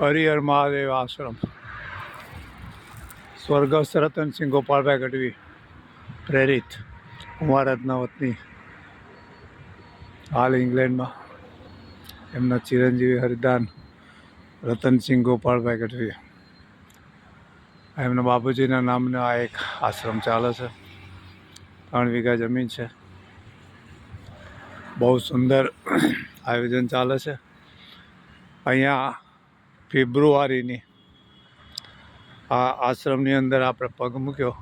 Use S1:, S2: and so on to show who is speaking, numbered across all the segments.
S1: હરિહર મહાદેવ આશ્રમ સ્વર્ગસ્થ રતનસિંહ ગોપાલભાઈ ગઢવી પ્રેરિત કુંવારતના વતની હાલ ઇંગ્લેન્ડમાં એમના ચિરંજીવી હરિદાન રતનસિંહ ગોપાલભાઈ ગઢવી એમના બાપુજીના નામનો આ એક આશ્રમ ચાલે છે. 3 વીઘા જમીન છે. બહુ સુંદર આયોજન ચાલે છે. અહીંયા ફેબ્રુઆરીની આ આશ્રમની અંદર આપણે પગ મૂક્યો.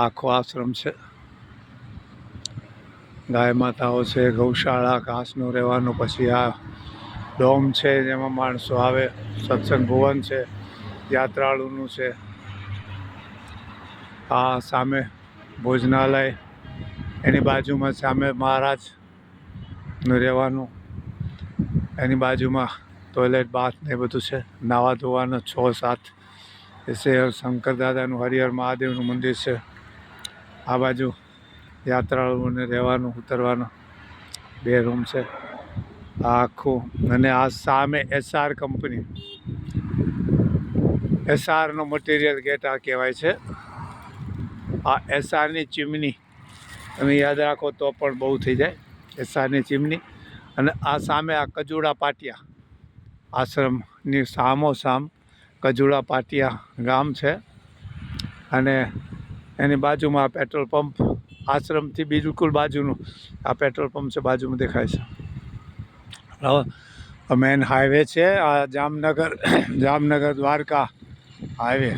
S1: આખો આશ્રમ છે. ગાય માતાઓ છે, ગૌશાળા, ઘાસનું રહેવાનું, પછી આ ડોમ છે જેમાં માણસો આવે, સત્સંગ ભુવન છે, યાત્રાળુનું છે. આ સામે ભોજનાલય, એની બાજુમાં સામે મહારાજનું રહેવાનું, એની બાજુમાં ટોયલેટ બાથ ને બધું છે. નાવા ધોવાનું 6-7 એસે શંકર દાદાનું હરિહર મહાદેવનું મંદિર છે. આ બાજુ યાત્રાળુઓને રહેવાનું, ઉતરવાનું 2 રૂમ છે. આ આખું, અને આ સામે SR કંપની, SRનો મટીરિયલ ગેટ આ કહેવાય છે. આ SRની ચીમની તમે યાદ રાખો તો પણ બહુ થઈ જાય. SRની ચીમની. અને આ સામે આ કજુડા પાટિયા આશ્રમની સામોસામ કજુડા પાટિયા ગામ છે. અને એની બાજુમાં આ પેટ્રોલ પંપ, આશ્રમથી બિલકુલ બાજુનું આ પેટ્રોલ પંપ છે, બાજુમાં દેખાય છે. મેન હાઈવે છે આ જામનગર દ્વારકા હાઈવે.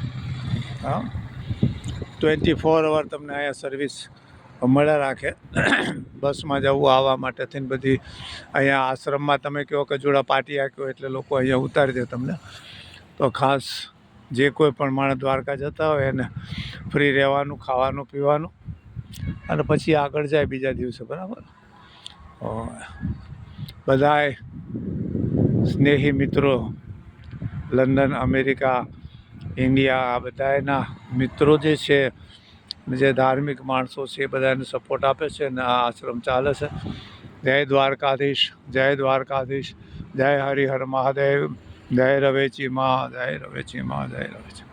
S1: 24 અવર તમને અહીંયા સર્વિસ મળે રાખે. બસમાં જવું આવવા માટે થઈને બધી. અહીંયા આશ્રમમાં તમે કહો કજુડા પાટિયા કહો એટલે લોકો અહીંયા ઉતારી દે તમને. તો ખાસ જે કોઈ પણ માણસ દ્વારકા જતા હોય એને ફ્રી રહેવાનું, ખાવાનું, પીવાનું, અને પછી આગળ જાય બીજા દિવસે. બરાબર. બધાય સ્નેહી મિત્રો લંડન, અમેરિકા, ઇન્ડિયા, આ બધાના મિત્રો જે છે, જે ધાર્મિક માણસો છે, એ બધાને સપોર્ટ આપે છે. અને આ આશ્રમ ચાલે છે. જય દ્વારકાધીશ, જય દ્વારકાધીશ, જય હરિહર મહાદેવ, જય રવેચી માં, જય રવેચી માં, જય રવેચી.